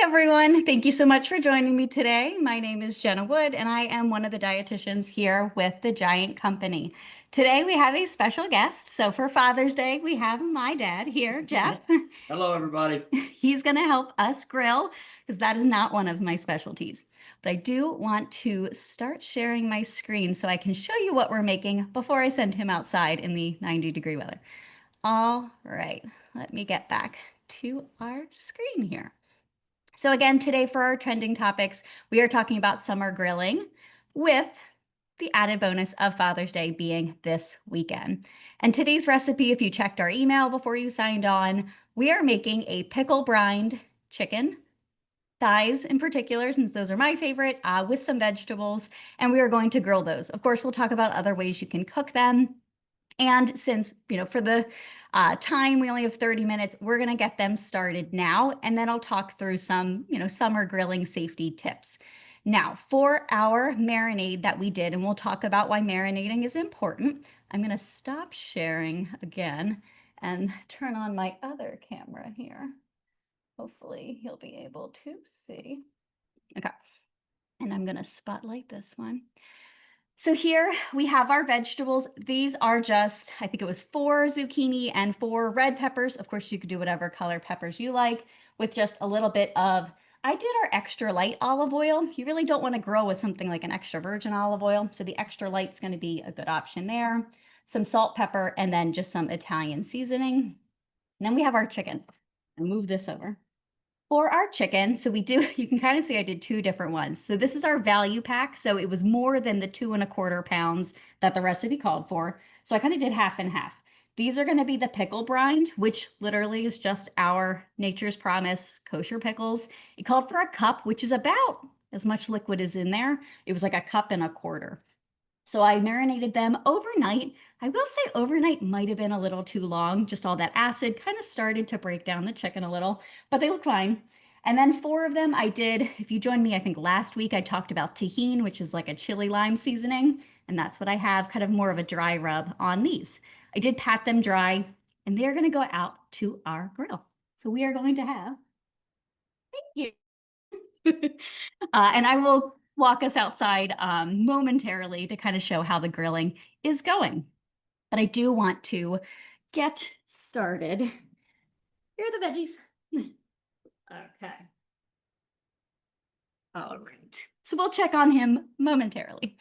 Everyone. Thank you so much for joining me today. My name is Jenna Wood, and I am one of the dietitians here with the Giant Company. Today we have a special guest. So for Father's Day, we have my dad here, Jeff. Hello, everybody. He's going to help us grill because that is not one of my specialties. But I do want to start sharing my screen so I can show you what we're making before I send him outside in the 90-degree weather. All right, let me get back to our screen here. So again, today for our trending topics, we are talking about summer grilling with the added bonus of Father's Day being this weekend. And today's recipe, if you checked our email before you signed on, we are making a pickle-brined chicken, thighs in particular, since those are my favorite, with some vegetables, and we are going to grill those. Of course, we'll talk about other ways you can cook them. And since, for the time, we only have 30 minutes, we're going to get them started now. And then I'll talk through some, summer grilling safety tips. Now, for our marinade that we did, and we'll talk about why marinating is important, I'm going to stop sharing again and turn on my other camera here. Hopefully you'll be able to see. Okay. And I'm going to spotlight this one. So here we have our vegetables. These are just, I think it was 4 zucchini and 4 red peppers. Of course, you could do whatever color peppers you like with just a little bit of, I did our extra light olive oil. You really don't want to grill with something like an extra virgin olive oil. So the extra light's going to be a good option there. Some salt, pepper, and then just some Italian seasoning. And then we have our chicken. I'll move this over. For our chicken, so you can kind of see I did 2 different ones. So this is our value pack. So it was more than the 2¼ pounds that the recipe called for. So I kind of did half and half. These are going to be the pickle-brined, which literally is just our Nature's Promise kosher pickles. It called for a cup, which is about as much liquid as in there. It was like 1¼ cup. So I marinated them overnight. I will say overnight might have been a little too long. Just all that acid kind of started to break down the chicken a little, but they look fine. And then 4 of them I did, if you joined me, I think last week I talked about tahini, which is like a chili lime seasoning. And that's what I have, kind of more of a dry rub on these. I did pat them dry and they're going to go out to our grill. So we are going to have, thank you. And I will walk us outside momentarily to kind of show how the grilling is going. But I do want to get started. Here are the veggies. Okay. All right. So we'll check on him momentarily.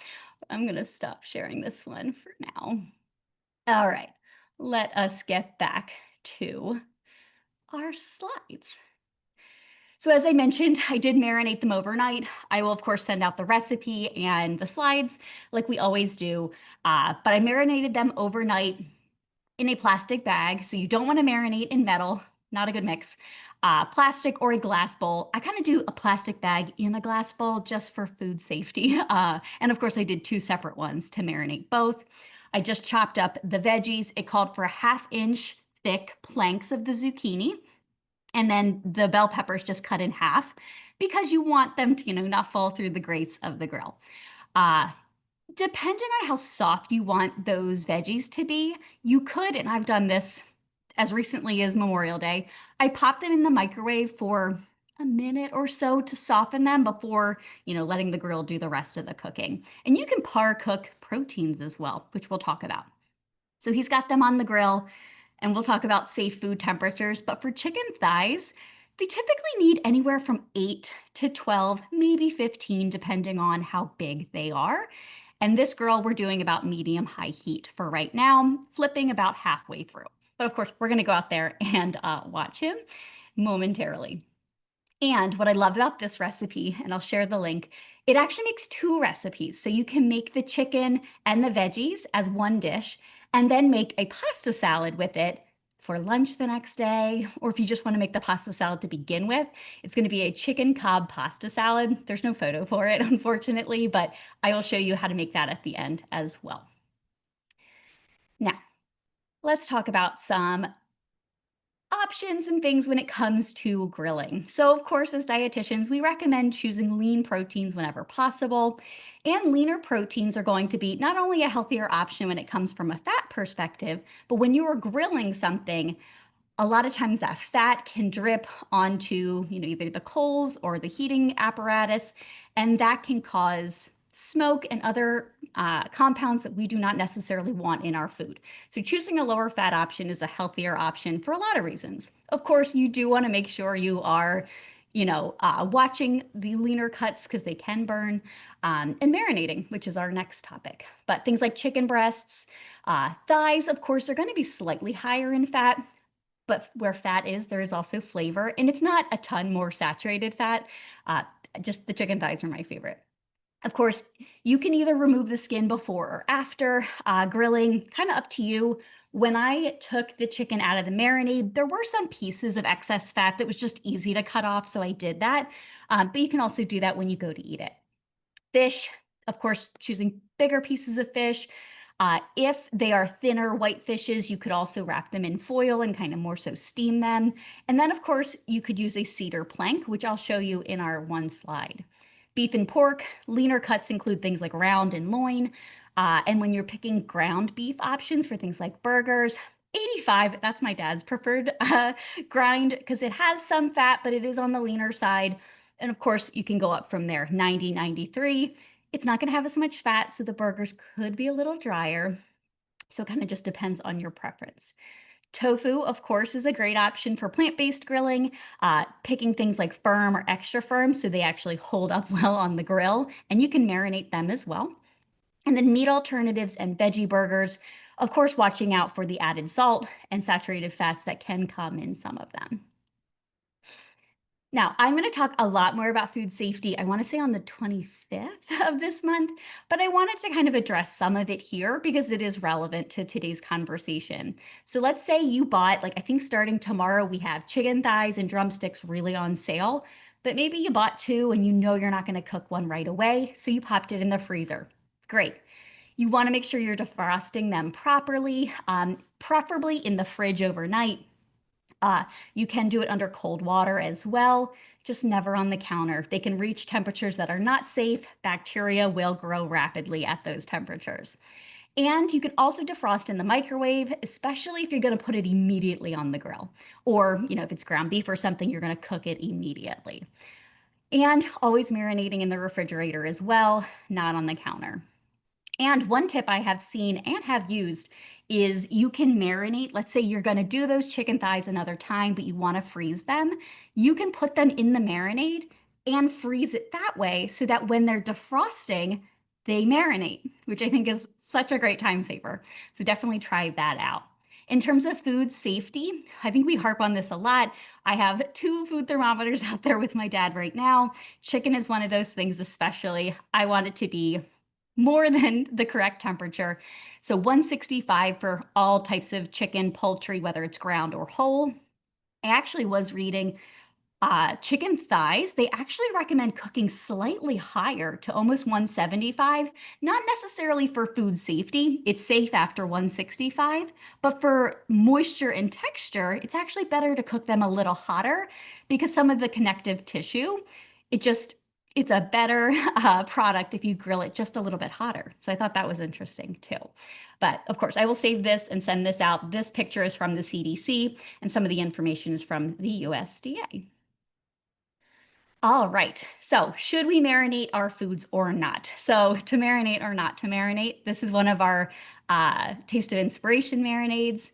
I'm going to stop sharing this one for now. All right. Let us get back to our slides. So as I mentioned, I did marinate them overnight. I will, of course, send out the recipe and the slides like we always do. But I marinated them overnight in a plastic bag. So you don't want to marinate in metal, not a good mix. Plastic or a glass bowl. I kind of do a plastic bag in a glass bowl just for food safety. And of course, I did 2 separate ones to marinate both. I just chopped up the veggies. It called for 1/2 inch thick planks of the zucchini. And then the bell peppers just cut in half because you want them to, not fall through the grates of the grill. Depending on how soft you want those veggies to be, you could, and I've done this as recently as Memorial Day, I pop them in the microwave for a minute or so to soften them before, letting the grill do the rest of the cooking. And you can par cook proteins as well, which we'll talk about. So he's got them on the grill. And we'll talk about safe food temperatures, but for chicken thighs, they typically need anywhere from 8 to 12, maybe 15, depending on how big they are. And this grill, we're doing about medium-high heat for right now, flipping about halfway through. But of course, we're going to go out there and watch him momentarily. And what I love about this recipe, and I'll share the link, it actually makes 2 recipes. So you can make the chicken and the veggies as one dish, and then make a pasta salad with it for lunch the next day. Or if you just want to make the pasta salad to begin with, it's going to be a chicken Cobb pasta salad. There's no photo for it, unfortunately, but I will show you how to make that at the end as well. Now, let's talk about some options and things when it comes to grilling. So of course, as dietitians, we recommend choosing lean proteins whenever possible. And leaner proteins are going to be not only a healthier option when it comes from a fat perspective, but when you are grilling something, A lot of times that fat can drip onto, either the coals or the heating apparatus, and that can cause smoke and other compounds that we do not necessarily want in our food. So choosing a lower fat option is a healthier option for a lot of reasons. Of course, you do want to make sure you are, watching the leaner cuts because they can burn, and marinating, which is our next topic. But things like chicken breasts, thighs, of course, are going to be slightly higher in fat, but where fat is, there is also flavor, and it's not a ton more saturated fat. Uh, just the chicken thighs are my favorite. Of course, you can either remove the skin before or after grilling, kind of up to you. When I took the chicken out of the marinade, there were some pieces of excess fat that was just easy to cut off, so I did that. But you can also do that when you go to eat it. Fish, of course, choosing bigger pieces of fish. If they are thinner white fishes, you could also wrap them in foil and kind of more so steam them. And then, of course, you could use a cedar plank, which I'll show you in our one slide. Beef and pork, leaner cuts include things like round and loin. And when you're picking ground beef options for things like burgers, 85, that's my dad's preferred grind because it has some fat, but it is on the leaner side. And of course, you can go up from there, 90, 93. It's not going to have as much fat, so the burgers could be a little drier. So it kind of just depends on your preference. Tofu, of course, is a great option for plant-based grilling, picking things like firm or extra firm so they actually hold up well on the grill, and you can marinate them as well. And then meat alternatives and veggie burgers, of course, watching out for the added salt and saturated fats that can come in some of them. Now, I'm going to talk a lot more about food safety, I want to say on the 25th of this month, but I wanted to kind of address some of it here because it is relevant to today's conversation. So let's say you bought, like I think starting tomorrow, we have chicken thighs and drumsticks really on sale, but maybe you bought two and you know you're not going to cook one right away, so you popped it in the freezer. Great. You want to make sure you're defrosting them properly, preferably in the fridge overnight. You can do it under cold water as well, just never on the counter. They can reach temperatures that are not safe. Bacteria will grow rapidly at those temperatures. And you can also defrost in the microwave, especially if you're going to put it immediately on the grill. Or, if it's ground beef or something, you're going to cook it immediately. And always marinating in the refrigerator as well, not on the counter. And one tip I have seen and have used is you can marinate. Let's say you're going to do those chicken thighs another time, but you want to freeze them. You can put them in the marinade and freeze it that way so that when they're defrosting, they marinate, which I think is such a great time saver. So definitely try that out. In terms of food safety, I think we harp on this a lot. I have two food thermometers out there with my dad right now. Chicken is one of those things, especially. I want it to be more than the correct temperature. So 165 for all types of chicken, poultry, whether it's ground or whole. I actually was reading chicken thighs, they actually recommend cooking slightly higher to almost 175, not necessarily for food safety. It's safe after 165, but for moisture and texture, it's actually better to cook them a little hotter because some of the connective tissue, it's a better product if you grill it just a little bit hotter. So I thought that was interesting too. But of course, I will save this and send this out. This picture is from the CDC, and some of the information is from the USDA. All right, so should we marinate our foods or not? So to marinate or not to marinate, this is one of our Taste of Inspiration marinades.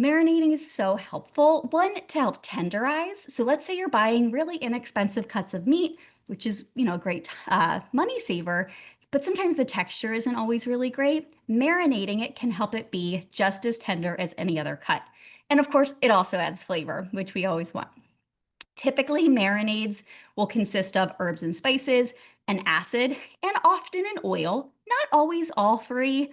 Marinating is so helpful. One, to help tenderize. So let's say you're buying really inexpensive cuts of meat, which is, a great money saver, but sometimes the texture isn't always really great. Marinating it can help it be just as tender as any other cut. And of course, it also adds flavor, which we always want. Typically, marinades will consist of herbs and spices, an acid, and often an oil. Not always all three,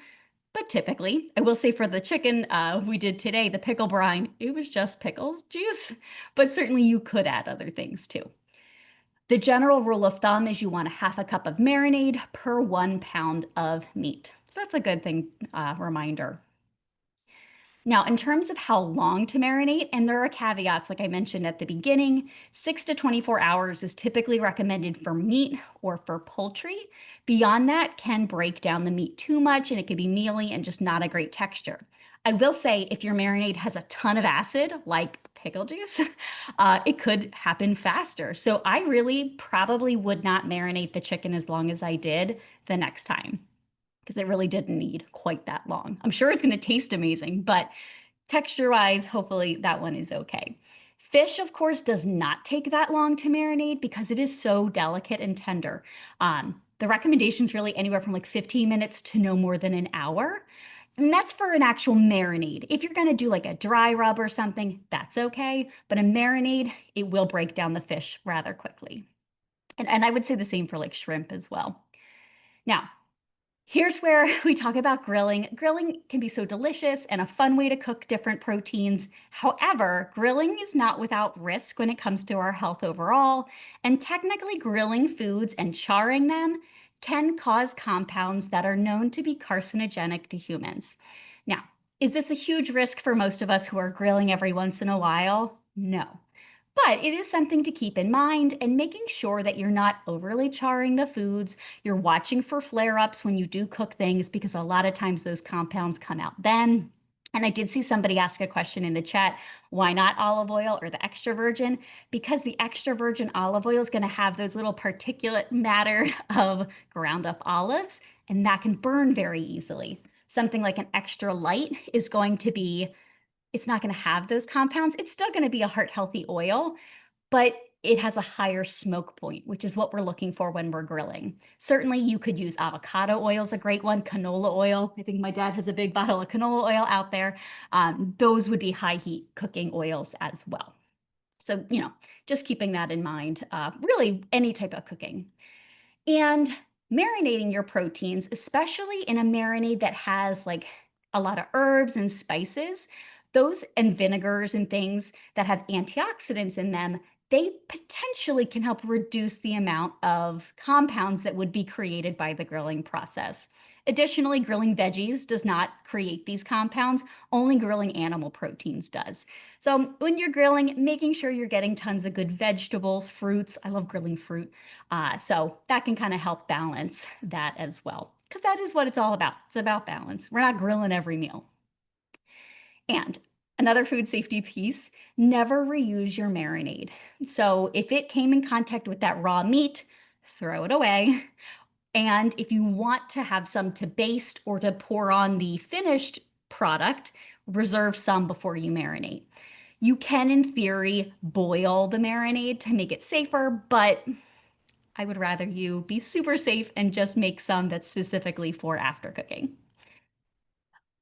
but typically. I will say for the chicken we did today, the pickle brine, it was just pickles juice, but certainly you could add other things too. The general rule of thumb is you want a half a cup of marinade per 1 pound of meat. So that's a good thing, reminder. Now, in terms of how long to marinate, and there are caveats, like I mentioned at the beginning, 6 to 24 hours is typically recommended for meat or for poultry. Beyond that can break down the meat too much and it can be mealy and just not a great texture. I will say if your marinade has a ton of acid, like pickle juice, it could happen faster. So I really probably would not marinate the chicken as long as I did the next time because it really didn't need quite that long. I'm sure it's going to taste amazing, but texture-wise, hopefully that one is okay. Fish, of course, does not take that long to marinate because it is so delicate and tender. The recommendation is really anywhere from like 15 minutes to no more than an hour. And that's for an actual marinade. If you're going to do like a dry rub or something, that's okay. But a marinade, it will break down the fish rather quickly. And I would say the same for like shrimp as well. Now, here's where we talk about grilling. Grilling can be so delicious and a fun way to cook different proteins. However, grilling is not without risk when it comes to our health overall. And technically, grilling foods and charring them can cause compounds that are known to be carcinogenic to humans. Now, is this a huge risk for most of us who are grilling every once in a while? No. But it is something to keep in mind and making sure that you're not overly charring the foods. You're watching for flare-ups when you do cook things because a lot of times those compounds come out then. And I did see somebody ask a question in the chat, why not olive oil or the extra virgin? Because the extra virgin olive oil is going to have those little particulate matter of ground up olives, and that can burn very easily. Something like an extra light is going to be it's not going to have those compounds. It's still going to be a heart healthy oil, but it has a higher smoke point, which is what we're looking for when we're grilling. Certainly, you could use avocado oil is a great one, canola oil. I think my dad has a big bottle of canola oil out there. Those would be high heat cooking oils as well. So, just keeping that in mind, really any type of cooking. And marinating your proteins, especially in a marinade that has like a lot of herbs and spices, those and vinegars and things that have antioxidants in them, they potentially can help reduce the amount of compounds that would be created by the grilling process. Additionally, grilling veggies does not create these compounds, only grilling animal proteins does. So when you're grilling, making sure you're getting tons of good vegetables, fruits. I love grilling fruit. So that can kind of help balance that as well, because that is what it's all about. It's about balance. We're not grilling every meal. And another food safety piece, never reuse your marinade. So if it came in contact with that raw meat, throw it away. And if you want to have some to baste or to pour on the finished product, reserve some before you marinate. You can, in theory, boil the marinade to make it safer, but I would rather you be super safe and just make some that's specifically for after cooking.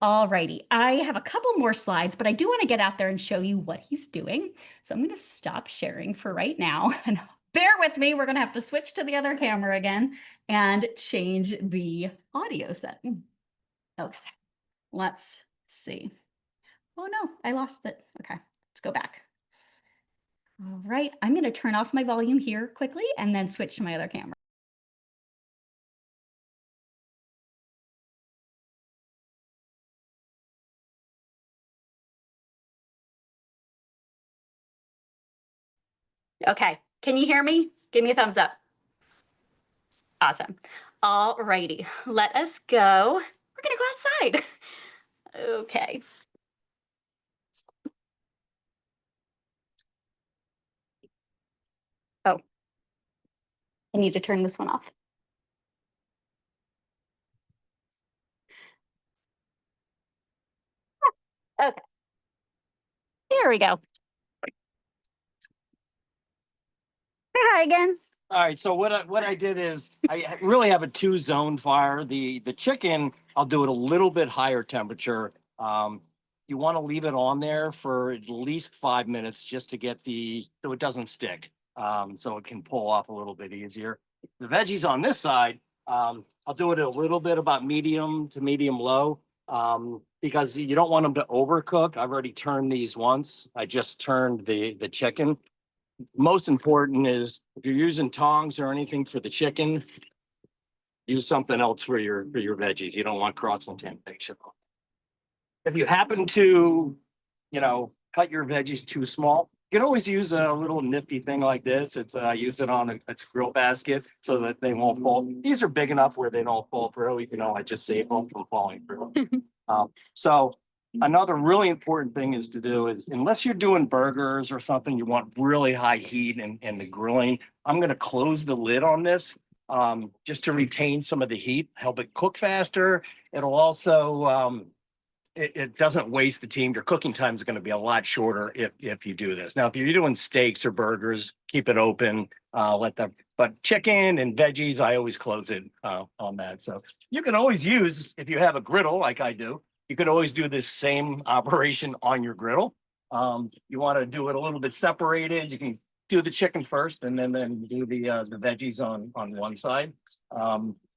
Alrighty, I have a couple more slides, but I do want to get out there and show you what he's doing. So I'm going to stop sharing for right now. And bear with me, we're going to have to switch to the other camera again and change the audio setting. Okay, let's see. Oh no, I lost it. Okay, let's go back. All right, I'm going to turn off my volume here quickly and then switch to my other camera. Okay, can you hear me? Give me a thumbs up. Awesome. All righty, let us go. We're gonna go outside. Okay. Oh, I need to turn this one off. Okay, there we go. Hi again. All right, so what I did is I really have a two-zone fire. The chicken, I'll do it a little bit higher temperature. You want to leave it on there for at least 5 minutes just to get so it doesn't stick. So it can pull off a little bit easier. The veggies on this side, I'll do it a little bit about medium to medium low, because you don't want them to overcook. I've already turned these once. I just turned the chicken. Most important is if you're using tongs or anything for the chicken, use something else for your veggies. You don't want cross contamination. If you happen to, cut your veggies too small, you can always use a little nifty thing like this. It's use it on its grill basket so that they won't fall. These are big enough where they don't fall through. I just save them from falling through. So Another really important thing is to do is, unless you're doing burgers or something, you want really high heat and the grilling. I'm going to close the lid on this just to retain some of the heat, help it cook faster. It'll also it doesn't waste the team. Your cooking time is going to be a lot shorter if you do this. Now, if you're doing steaks or burgers, keep it open. But chicken and veggies, I always close it on that. So you can always use, if you have a griddle like I do, you could always do this same operation on your griddle. You want to do it a little bit separated. You can do the chicken first, and then do the veggies on one side.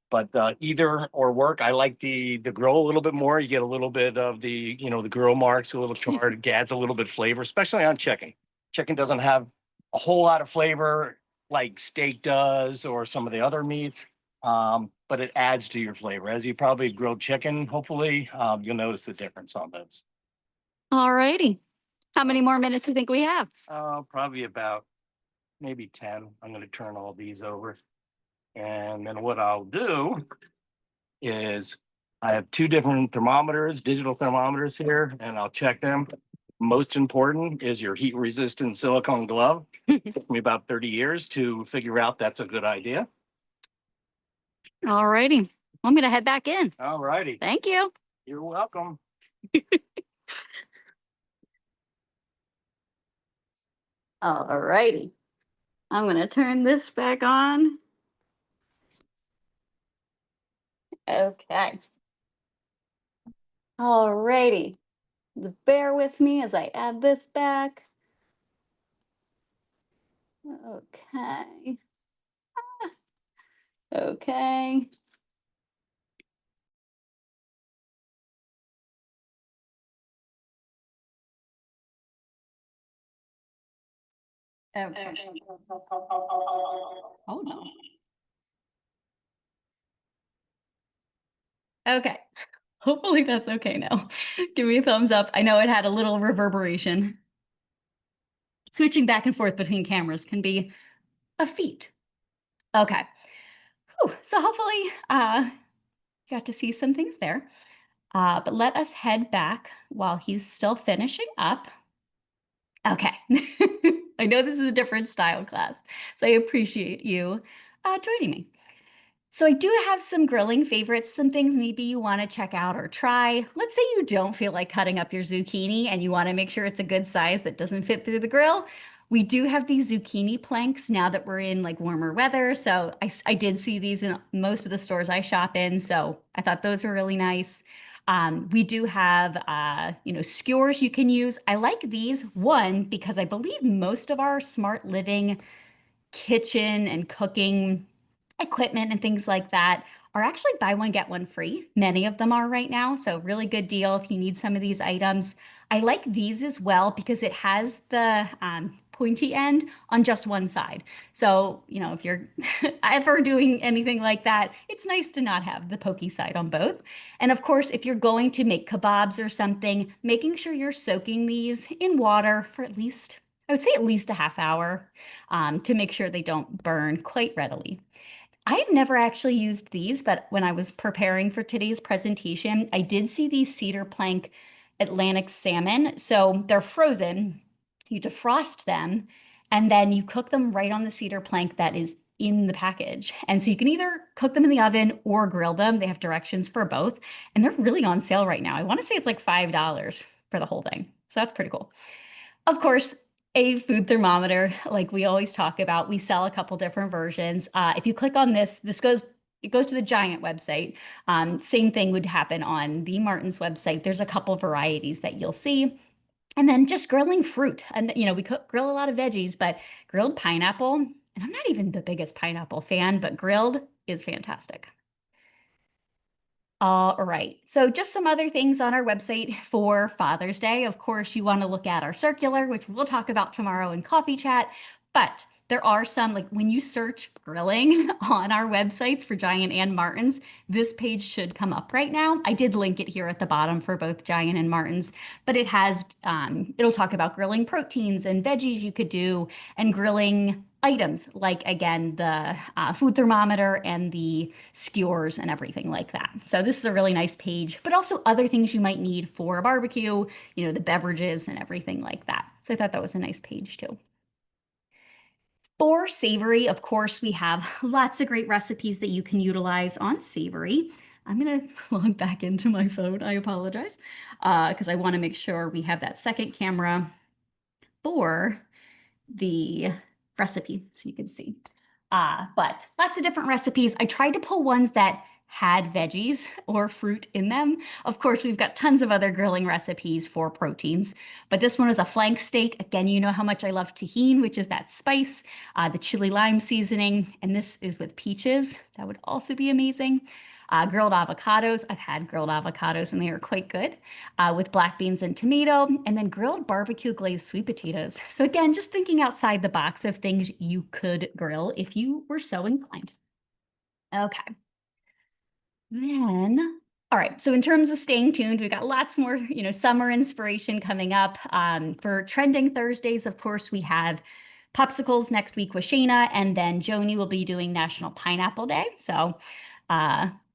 But either or work. I like the grill a little bit more. You get a little bit of the grill marks, a little charred. It adds a little bit of flavor, especially on chicken. Chicken doesn't have a whole lot of flavor like steak does or some of the other meats, but it adds to your flavor. As you probably grilled chicken, hopefully you'll notice the difference on this. All righty. How many more minutes do you think we have? Probably about maybe 10. I'm going to turn all these over. And then what I'll do is I have two different thermometers, digital thermometers here, and I'll check them. Most important is your heat resistant silicone glove. It took me about 30 years to figure out that's a good idea. All righty. I'm going to head back in. All righty. Thank you. You're welcome. All righty. I'm going to turn this back on. Okay. All righty. Bear with me as I add this back. Okay. Okay. Okay. Oh no. Okay. Hopefully that's okay now. Give me a thumbs up. I know it had a little reverberation. Switching back and forth between cameras can be a feat. Okay. Whew. So hopefully you got to see some things there. But let us head back while he's still finishing up. Okay. I know this is a different style class, so I appreciate you joining me. So I do have some grilling favorites, some things maybe you want to check out or try. Let's say you don't feel like cutting up your zucchini and you want to make sure it's a good size that doesn't fit through the grill. We do have these zucchini planks now that we're in like warmer weather. So I did see these in most of the stores I shop in. So I thought those were really nice. We do have, skewers you can use. I like these, one, because I believe most of our smart living kitchen and cooking equipment and things like that are actually buy one, get one free. Many of them are right now. So really good deal if you need some of these items. I like these as well because it has the pointy end on just one side. So, if you're ever doing anything like that, it's nice to not have the pokey side on both. And of course, if you're going to make kebabs or something, making sure you're soaking these in water for I would say at least a half hour to make sure they don't burn quite readily. I've never actually used these, but when I was preparing for today's presentation, I did see these cedar plank Atlantic salmon. So they're frozen. You defrost them and then you cook them right on the cedar plank that is in the package. And so you can either cook them in the oven or grill them. They have directions for both. And they're really on sale right now. I want to say it's like $5 for the whole thing. So that's pretty cool. Of course, a food thermometer, like we always talk about, we sell a couple different versions. If you click on it goes to the Giant website. Same thing would happen on the Martin's website. There's a couple varieties that you'll see. And then just grilling fruit. And, we grill a lot of veggies, but grilled pineapple, and I'm not even the biggest pineapple fan, but grilled is fantastic. All right. So just some other things on our website for Father's Day. Of course, you want to look at our circular, which we'll talk about tomorrow in coffee chat. But there are some, like when you search grilling on our websites for Giant and Martin's, this page should come up right now. I did link it here at the bottom for both Giant and Martin's, but it'll talk about grilling proteins and veggies you could do and grilling items like, again, the food thermometer and the skewers and everything like that. So this is a really nice page, but also other things you might need for a barbecue, the beverages and everything like that. So I thought that was a nice page too. For savory, of course, we have lots of great recipes that you can utilize on savory. I'm going to log back into my phone. I apologize, because I want to make sure we have that second camera for the recipe so you can see. But lots of different recipes. I tried to pull ones that had veggies or fruit in them. Of course, we've got tons of other grilling recipes for proteins, but this one is a flank steak. Again, you know how much I love tahini, which is that spice, the chili lime seasoning, and this is with peaches. That would also be amazing. Grilled avocados. I've had grilled avocados and they are quite good, with black beans and tomato, and then grilled barbecue glazed sweet potatoes. So again, just thinking outside the box of things you could grill if you were so inclined. Okay. Then, all right. So in terms of staying tuned, we've got lots more, summer inspiration coming up. For Trending Thursdays, of course, we have popsicles next week with Shayna, and then Joni will be doing National Pineapple Day. So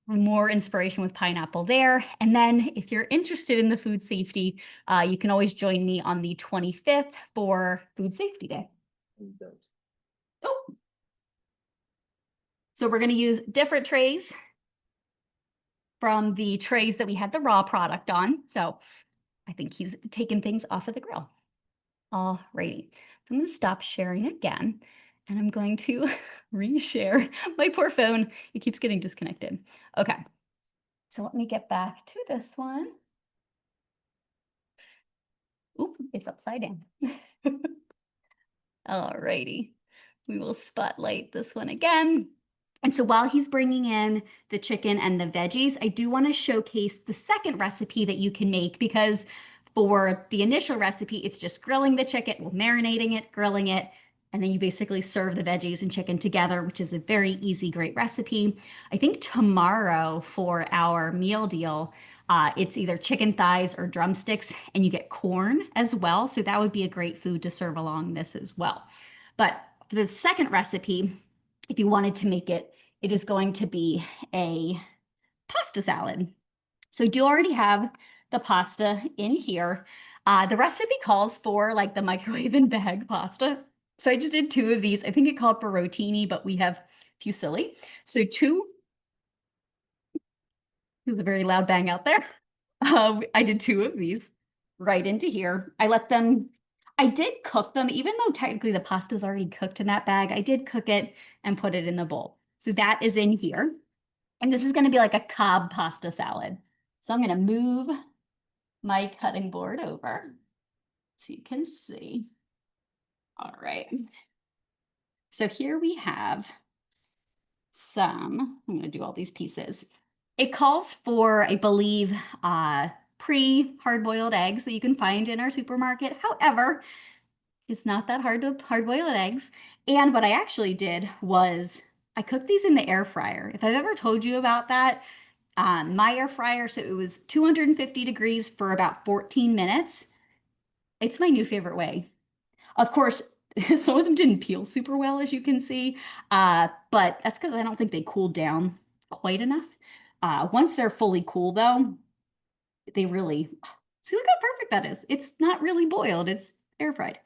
more inspiration with pineapple there. And then if you're interested in the food safety, you can always join me on the 25th for Food Safety Day. Oh. So we're going to use different trays from the trays that we had the raw product on. So I think he's taken things off of the grill. Alrighty. So I'm going to stop sharing again, and I'm going to reshare my poor phone. It keeps getting disconnected. Okay. So let me get back to this one. Oop, it's upside down. Alrighty. We will spotlight this one again. And so while he's bringing in the chicken and the veggies, I do want to showcase the second recipe that you can make, because for the initial recipe, it's just grilling the chicken, well, marinating it, grilling it, and then you basically serve the veggies and chicken together, which is a very easy, great recipe. I think tomorrow for our meal deal, it's either chicken thighs or drumsticks, and you get corn as well. So that would be a great food to serve along this as well. But for the second recipe, if you wanted to make it, it is going to be a pasta salad. So I do already have the pasta in here. The recipe calls for like the microwave and bag pasta. So I just did 2 of these. I think it called for rotini, but we have fusilli. So 2, there's a very loud bang out there. I did 2 of these right into here. I did cook them, even though technically the pasta's already cooked in that bag. I did cook it and put it in the bowl. So that is in here. And this is going to be like a Cobb pasta salad. So I'm going to move my cutting board over so you can see. All right. So here we have I'm going to do all these pieces. It calls for, I believe, pre-hard-boiled eggs that you can find in our supermarket. However, it's not that hard to hard-boil eggs. And what I actually did was I cooked these in the air fryer. If I've ever told you about that, my air fryer, so it was 250 degrees for about 14 minutes. It's my new favorite way. Of course, some of them didn't peel super well, as you can see, but that's because I don't think they cooled down quite enough. Once they're fully cool, though, they really, see, look how perfect that is. It's not really boiled, it's air fried.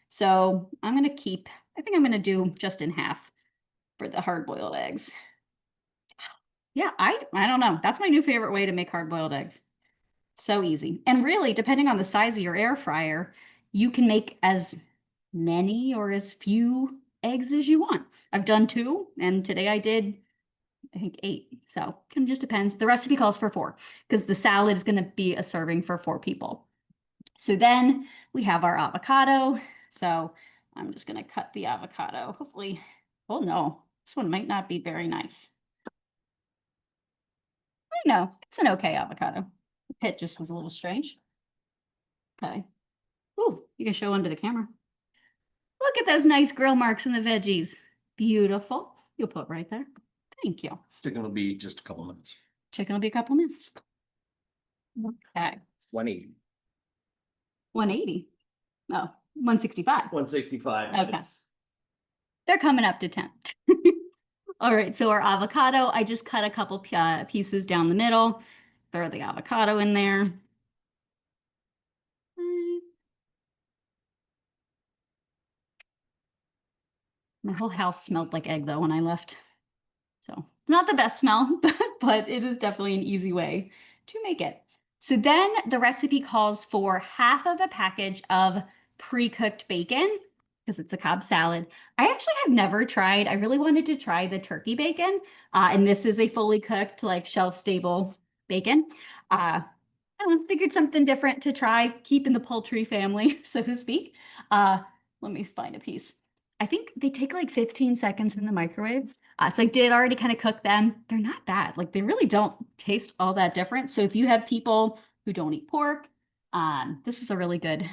So I think I'm going to do just in half for the hard-boiled eggs. Yeah, I don't know. That's my new favorite way to make hard-boiled eggs. So easy. And really, depending on the size of your air fryer, you can make as many or as few eggs as you want. I've done 2, and today I did, I think, 8. So it just depends. The recipe calls for 4, because the salad is going to be a serving for 4 people. So then we have our avocado. So I'm just going to cut the avocado. Hopefully, oh no, this one might not be very nice. I know, it's an okay avocado. The pit just was a little strange. Okay. Ooh, you can show under the camera. Look at those nice grill marks in the veggies. Beautiful. You'll put right there. Thank you. Chicken will be just a couple minutes. Chicken will be a couple minutes. Okay. 180. 180. Oh, 165. 165 Okay. minutes. They're coming up to tempt. All right, so our avocado, I just cut a couple pieces down the middle. Throw the avocado in there. My whole house smelled like egg though when I left. So not the best smell, but it is definitely an easy way to make it. So then the recipe calls for half of a package of pre-cooked bacon because it's a Cobb salad. I actually have never tried, I really wanted to try the turkey bacon. And this is a fully cooked, like shelf stable bacon. I don't know, figured something different to try, keeping the poultry family, so to speak. Let me find a piece. I think they take like 15 seconds in the microwave. So I did already kind of cook them. They're not bad. Like they really don't taste all that different. So if you have people who don't eat pork, this is a really good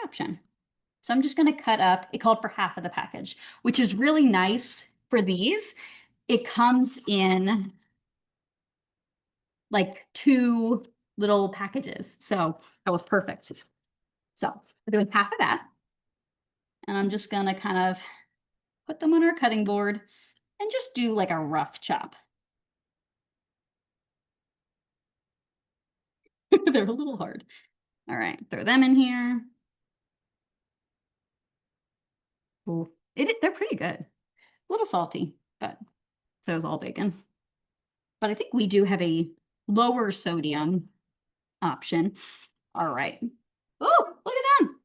option. So I'm just going to cut up, it called for half of the package, which is really nice for these. It comes in like two little packages. So that was perfect. So we're doing half of that. And I'm just going to kind of put them on our cutting board and just do like a rough chop. They're a little hard. All right, throw them in here. Ooh, they're pretty good. A little salty, but so is all bacon. But I think we do have a lower sodium option. All right. Oh, look at them.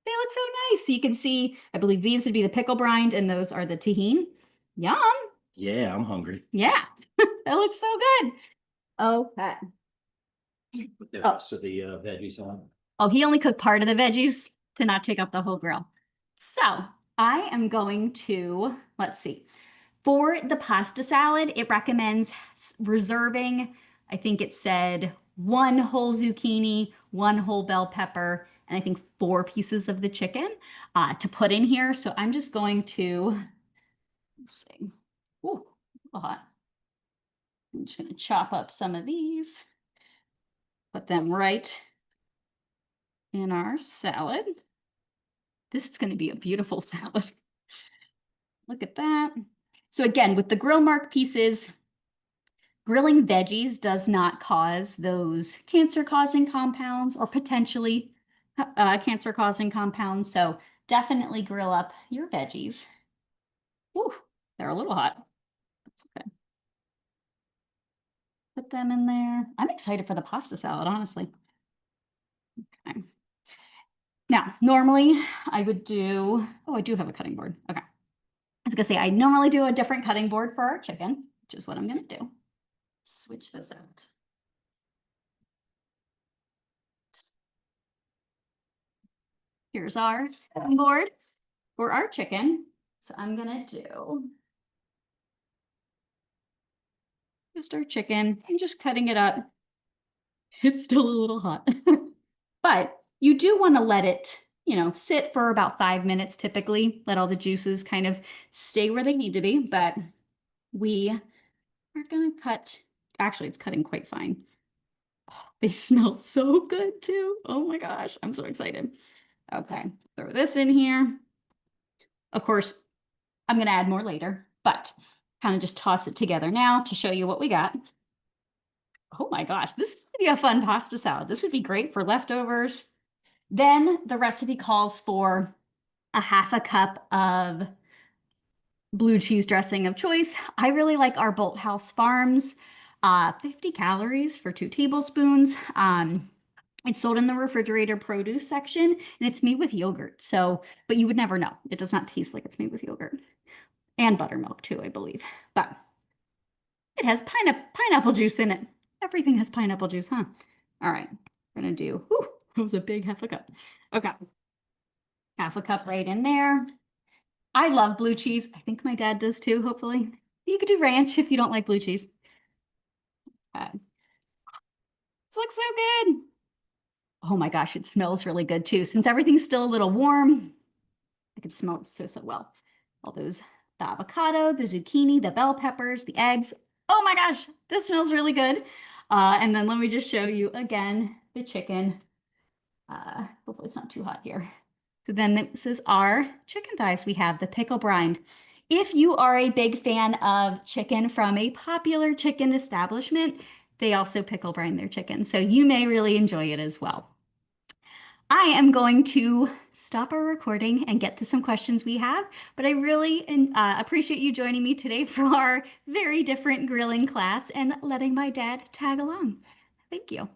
They look so nice. So you can see, I believe these would be the pickle brine and those are the tahini. Yum. Yeah, I'm hungry. Yeah, that looks so good. Okay. Put the Oh, rest of the veggies on. oh, he only cooked part of the veggies to not take up the whole grill. So I am going to, let's see, for the pasta salad, it recommends reserving, I think it said one whole zucchini, one whole bell pepper, and I think 4 pieces of the chicken to put in here. So I'm just going to, let's see, ooh, a hot. I'm just going to chop up some of these, put them right in our salad. This is going to be a beautiful salad. Look at that. So again, with the grill mark pieces, grilling veggies does not cause those cancer-causing compounds or potentially cancer-causing compounds. So definitely grill up your veggies. Whew, they're a little hot. That's okay. Put them in there. I'm excited for the pasta salad, honestly. Okay. Now, normally I would do, oh, I do have a cutting board. Okay. I was gonna say, I normally do a different cutting board for our chicken, which is what I'm gonna do. Switch this out. Here's our cutting board for our chicken. So I'm gonna do just our chicken and just cutting it up. It's still a little hot, but you do want to let it, sit for about 5 minutes typically, let all the juices kind of stay where they need to be. But we are gonna cut, actually, it's cutting quite fine. Oh, they smell so good too. Oh my gosh, I'm so excited. Okay, throw this in here. Of course, I'm going to add more later, but kind of just toss it together now to show you what we got. Oh my gosh, this is going to be a fun pasta salad. This would be great for leftovers. Then the recipe calls for a half a cup of blue cheese dressing of choice. I really like our Bolt House Farms, 50 calories for 2 tablespoons. It's sold in the refrigerator produce section and it's made with yogurt. So, but you would never know. It does not taste like it's made with yogurt and buttermilk too, I believe. But it has pineapple juice in it. Everything has pineapple juice, huh? All right, we're gonna do, whew, that was a big half a cup. Okay, half a cup right in there. I love blue cheese. I think my dad does too, hopefully. You could do ranch if you don't like blue cheese. This looks so good. Oh my gosh, it smells really good too. Since everything's still a little warm, I can smell it so well. All those, the avocado, the zucchini, the bell peppers, the eggs. Oh my gosh, this smells really good. And then let me just show you again the chicken. Hopefully it's not too hot here. So then this is our chicken thighs. We have the pickle-brined. If you are a big fan of chicken from a popular chicken establishment, they also pickle brine their chicken. So you may really enjoy it as well. I am going to stop our recording and get to some questions we have, but I really appreciate you joining me today for our very different grilling class and letting my dad tag along. Thank you.